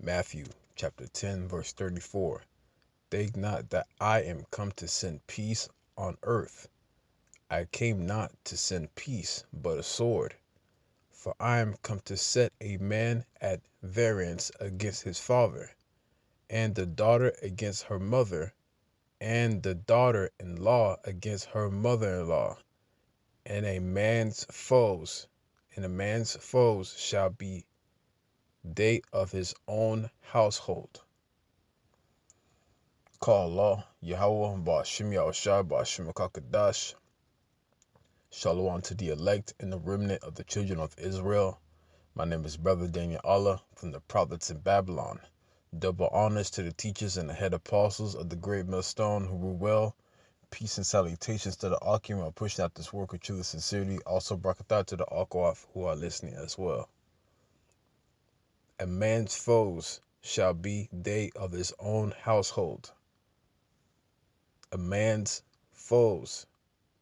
Matthew chapter 10, verse 34. Think not that I am come to send peace on earth. I came not to send peace, but a sword. For I am come to set a man at variance against his father, and the daughter against her mother, and the daughter-in-law against her mother-in-law, and a man's foes shall be they of his own household. Call Allah, Yahweh, Ba'ashim Yahushua, Ba'ashim Kakadash. Shalom to the elect and the remnant of the children of Israel. My name is Brother Daniel Allah from the prophets in Babylon. Double honors to the teachers and the head apostles of the great millstone who rule well. Peace and salutations to the Akim who are pushing out this work with true sincerity. Also barakatah to the Akwaf who are listening as well. A man's foes shall be they of his own household. A man's foes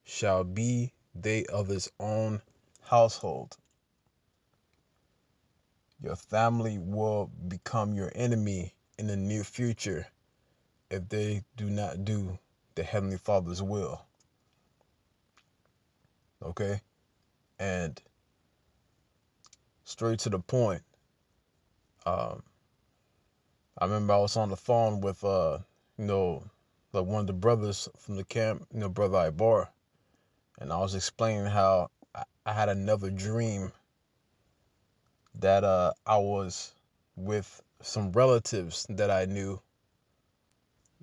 shall be they of his own household. Your family will become your enemy in the near future if they do not do the Heavenly Father's will. Okay? And straight to the point, I remember I was on the phone with, like one of the brothers from the camp, Brother Ibar, and I was explaining how I had another dream that I was with some relatives that I knew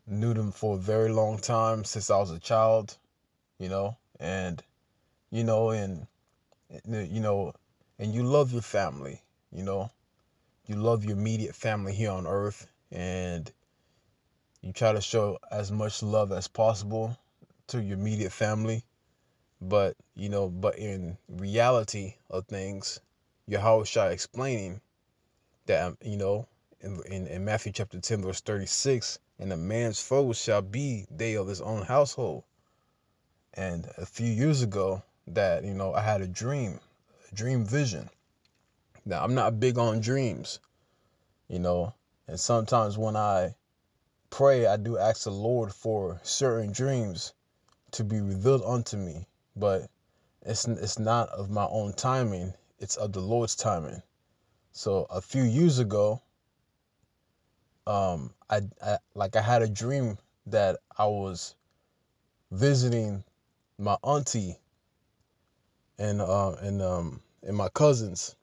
them for a very long time since I was a child, and you know, and you know, and you love your family, you love your immediate family here on earth, and you try to show as much love as possible to your immediate family. But, but in reality of things, Yahweh Shai explaining that, in Matthew chapter 10, verse 36, and a man's foes shall be they of his own household. And a few years ago that, I had a dream vision. Now, I'm not big on dreams, and sometimes when I pray, I do ask the Lord for certain dreams to be revealed unto me, but it's not of my own timing, it's of the Lord's timing. So a few years ago, I had a dream that I was visiting my auntie and my cousins.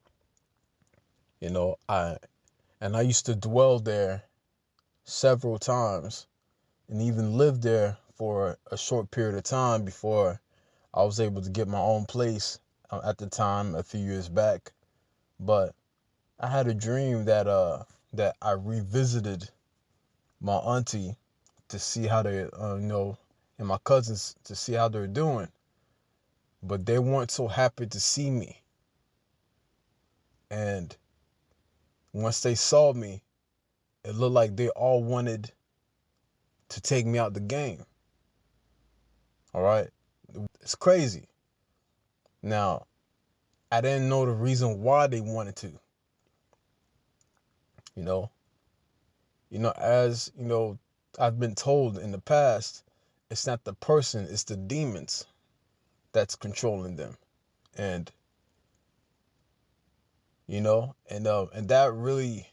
I used to dwell there several times and even lived there for a short period of time before I was able to get my own place at the time a few years back. But I had a dream that I revisited my auntie to see how they and my cousins to see how they're doing. But they weren't so happy to see me. And once they saw me, it looked like they all wanted to take me out the game. All right? It's crazy. Now, I didn't know the reason why they wanted to. You know, as I've been told in the past, it's not the person, it's the demons that's controlling them. And and that really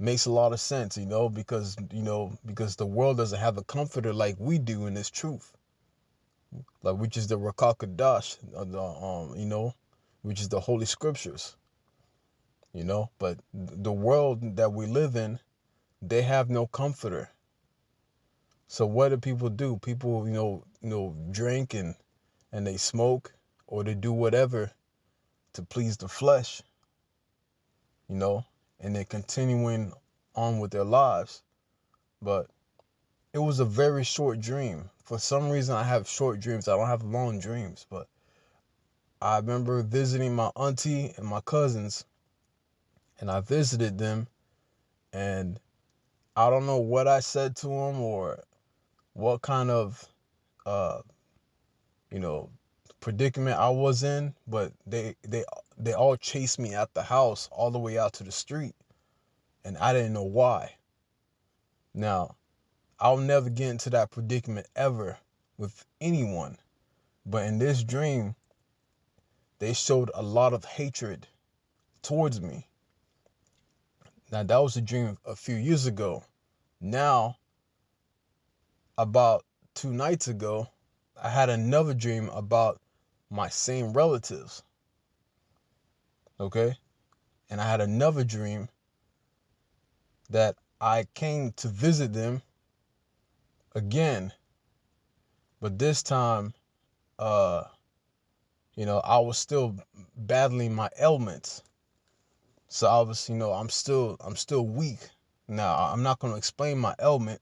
makes a lot of sense, because the world doesn't have a comforter like we do in this truth, like which is the Rakakadash, which is the Holy Scriptures, but the world that we live in, they have no comforter. So what do people do? People, drink and they smoke, or they do whatever to please the flesh, and they're continuing on with their lives. But it was a very short dream. For some reason, I have short dreams. I don't have long dreams, but I remember visiting my auntie and my cousins, and I visited them, and I don't know what I said to them or what kind of, uh, you know, predicament I was in, but they all chased me out the house all the way out to the street. and I didn't know why. Now, I'll never get into that predicament ever with anyone, but in this dream, they showed a lot of hatred towards me. Now, that was a dream a few years ago. Now, about 2 nights ago, I had another dream about my same relatives. Okay? And I had another dream that I came to visit them again, but this time, uh, I was still battling my ailments. So obviously, I'm still weak. Now, I'm not going to explain my ailment,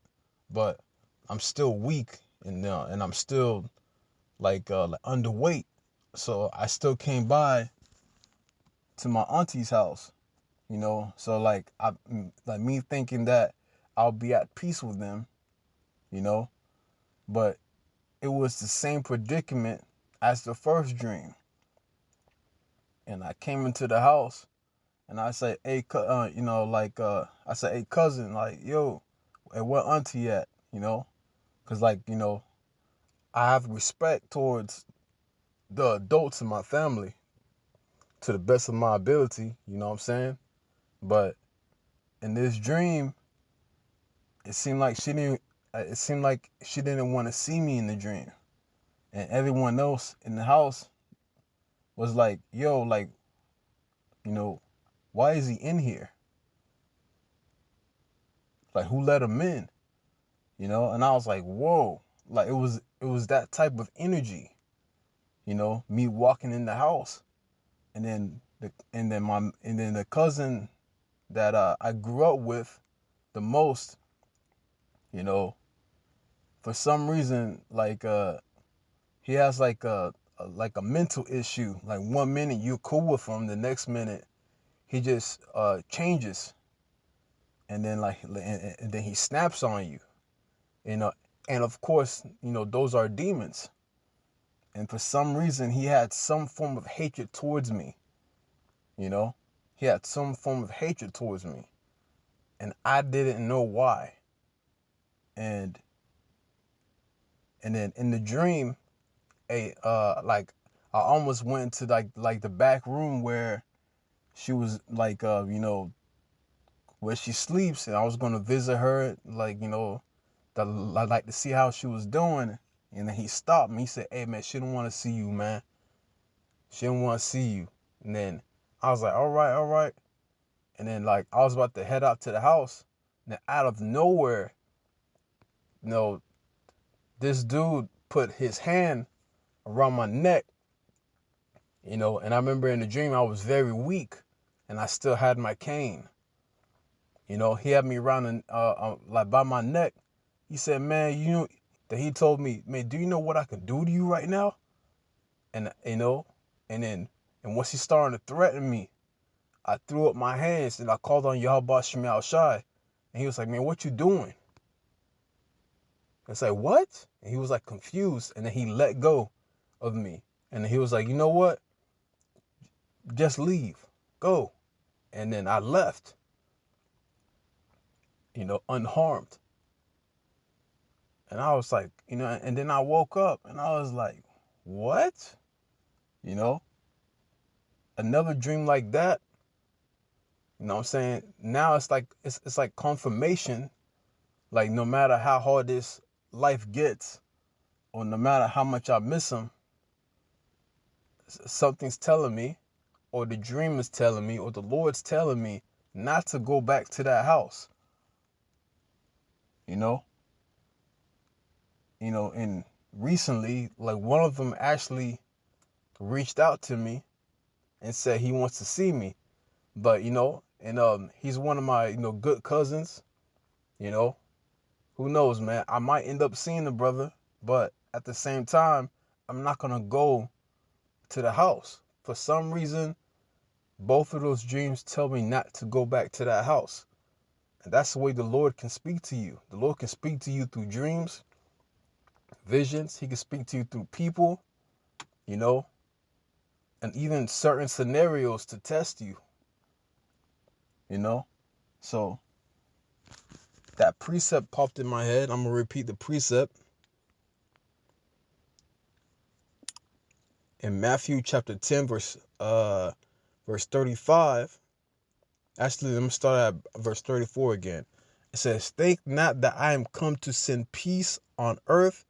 but I'm still weak, and I'm still like underweight. So I still came by to my auntie's house, So like me thinking that I'll be at peace with them, you know, but it was the same predicament as the first dream. And I came into the house and I said, hey, I said, hey, cousin, like, yo, hey, where auntie at, Because, I have respect towards the adults in my family to the best of my ability, you know what I'm saying? But in this dream, it seemed like she didn't want to see me in the dream. And everyone else in the house was like, yo, like, you know, why is he in here? Like, who let him in? And I was like, whoa. Like, it was that type of energy, me walking in the house. And then the cousin that I grew up with the most, you know, for some reason, he has like a mental issue. Like, 1 minute you're cool with him, the next minute he just changes, and then and then he snaps on you, you know. And of course, those are demons. And for some reason, he had some form of hatred towards me. You know, he had some form of hatred towards me, and I didn't know why. And then in the dream, I almost went to like the back room where she was where she sleeps, and I was gonna visit her, I like to see how she was doing. And then he stopped me. He said, hey man, she don't want to see you, man. She don't want to see you. And then I was like, all right, all right. And then I was about to head out to the house. And then out of nowhere, you know, this dude put his hand around my neck, and I remember in the dream I was very weak and I still had my cane. He had me around and like by my neck. He said, man, that he told me, man, do you know what I can do to you right now? And and then once he started to threaten me, I threw up my hands and I called on Yahweh Shemel Shai. And he was like, man, what you doing? I said, what? And he was like confused, and then he let go of me. And he was like, you know what? Just leave. Go. And then I left, unharmed. And I was like, and then I woke up and I was like, what? You know, another dream like that. You know what I'm saying? Now it's like confirmation. Like, no matter how hard this life gets, or no matter how much I miss him, something's telling me, or the dream is telling me, or the Lord's telling me not to go back to that house. You know? And recently, like, one of them actually reached out to me and said he wants to see me. But, and he's one of my, good cousins, you know. Who knows, man? I might end up seeing the brother, but at the same time, I'm not gonna go to the house. For some reason, both of those dreams tell me not to go back to that house. And that's the way the Lord can speak to you. The Lord can speak to you through dreams, visions. He can speak to you through people, you know, and even certain scenarios to test you, you know. So that precept popped in my head. I'm going to repeat the precept. In Matthew chapter 10, verse 35. Actually, let me start at verse 34 again. It says, "Think not that I am come to send peace on earth.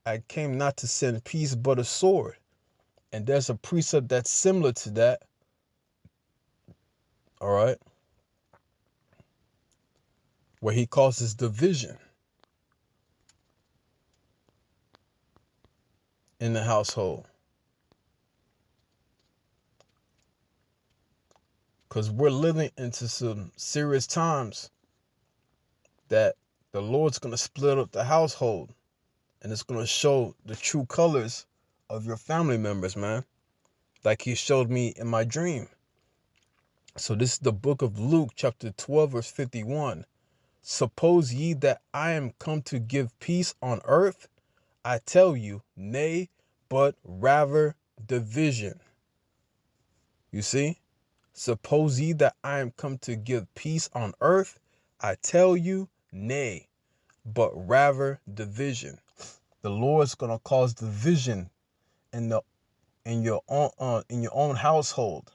I came not to send peace, but a sword." And there's a precept that's similar to that. All right. Where he causes division in the household. Because we're living into some serious times that the Lord's going to split up the household. And it's going to show the true colors of your family members, man. Like he showed me in my dream. So this is the book of Luke, chapter 12, verse 51. "Suppose ye that I am come to give peace on earth? I tell you, nay, but rather division." You see? "Suppose ye that I am come to give peace on earth? I tell you, nay, but rather division." The Lord's gonna cause division in your own household.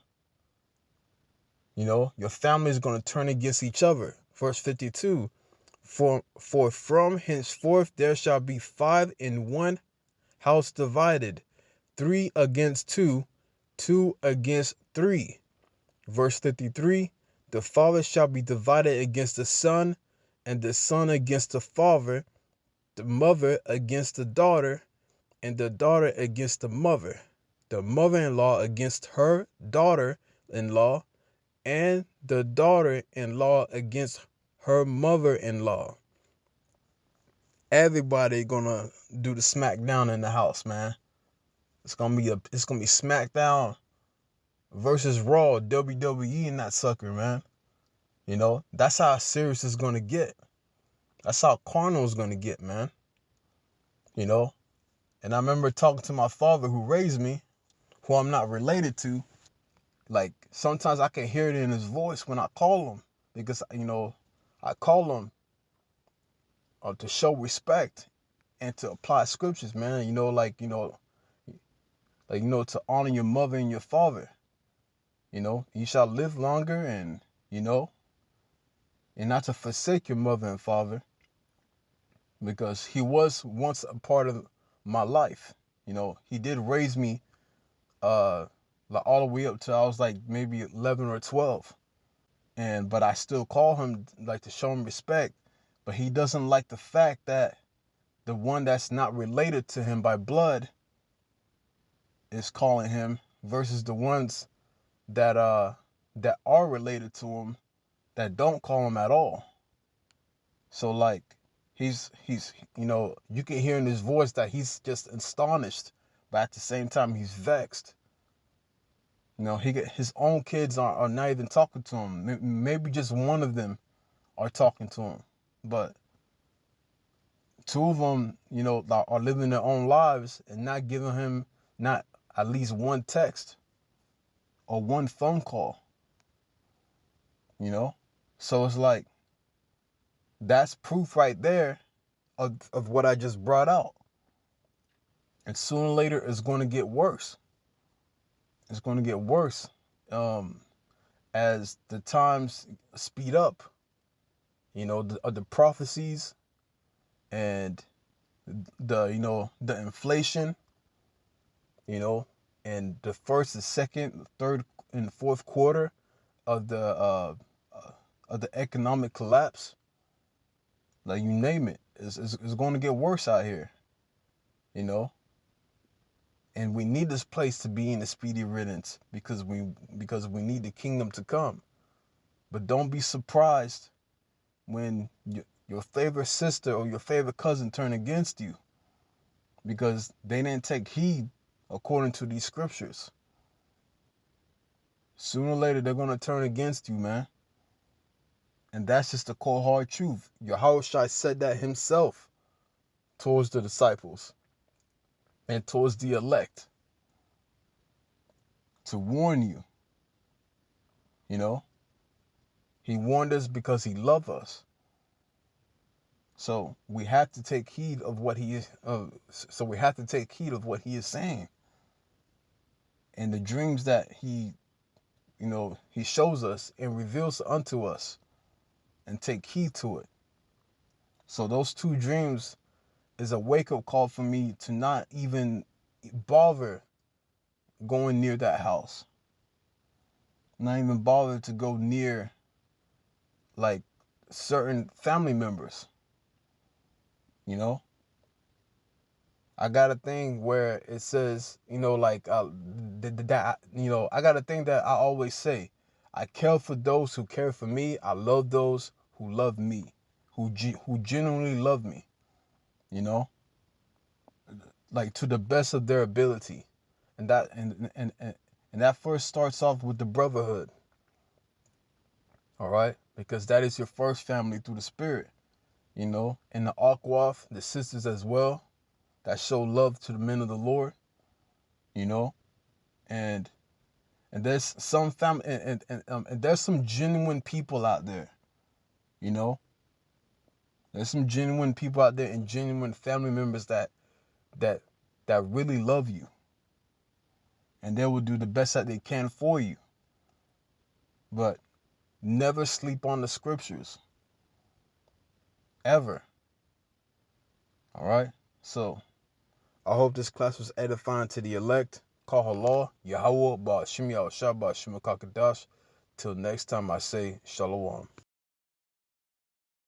You know, your family is gonna turn against each other. Verse 52. For from henceforth there shall be 5 in one house divided, 3 against 2, 2 against 3. Verse 53, "The father shall be divided against the son, and the son against the father, the mother against the daughter, and the daughter against the mother-in-law against her daughter-in-law, and the daughter-in-law against her mother-in-law." Everybody gonna do the smackdown in the house, man. It's gonna be SmackDown versus Raw, WWE and that sucker, man. You know, that's how serious it's gonna get. That's how carnal it's gonna get, man. You know? And I remember talking to my father who raised me, who I'm not related to. Like, sometimes I can hear it in his voice when I call him. Because, you know, I call him to show respect and to apply scriptures, man. You know, to honor your mother and your father. You know, you shall live longer and, you know, and not to forsake your mother and father, because he was once a part of my life. You know, he did raise me like all the way up to I was like maybe 11 or 12. But I still call him, like, to show him respect. But he doesn't like the fact that the one that's not related to him by blood is calling him versus the ones that are related to him that don't call him at all. So, like, he's you know, you can hear in his voice that he's just astonished, but at the same time he's vexed. You know, his own kids are not even talking to him. Maybe just one of them are talking to him, but two of them, you know, are living their own lives and not giving him not at least one text or one phone call. You know, so it's like that's proof right there of what I just brought out. And sooner or later, it's going to get worse. It's going to get worse as the times speed up. You know, the prophecies and the inflation. You know, and the first, the second, the third, and the fourth quarter of the economic collapse. Like, you name it, it's going to get worse out here. You know, and we need this place to be in a speedy riddance because we need the kingdom to come. But don't be surprised when your favorite sister or your favorite cousin turn against you because they didn't take heed according to these scriptures. Sooner or later, they're going to turn against you, man. And that's just the cold hard truth. Yahushua said that himself towards the disciples and towards the elect to warn you. You know, He warned us because he loved us. So we have to take heed of what he is. So we have to take heed of what he is saying, and the dreams that he shows us and reveals unto us, and take heed to it. So those two dreams is a wake-up call for me to not even bother going near that house. Not even bother to go near like certain family members. You know, I got a thing where it says, like that. I got a thing that I always say. I care for those who care for me. I love those who love me, who genuinely love me. You know, like to the best of their ability, and that first starts off with the brotherhood. All right, because that is your first family through the spirit. And the Akwaf, the sisters as well, that show love to the men of the Lord. And there's some family, and there's some genuine people out there. There's some genuine people out there and genuine family members that really love you, and they will do the best that they can for you. But never sleep on the scriptures, ever. All right. So I hope this class was edifying to the elect. Kahala, Yahweh, Ba'ashim Yahushua, Ba'ashim Kakadash. Till next time, I say Shalom.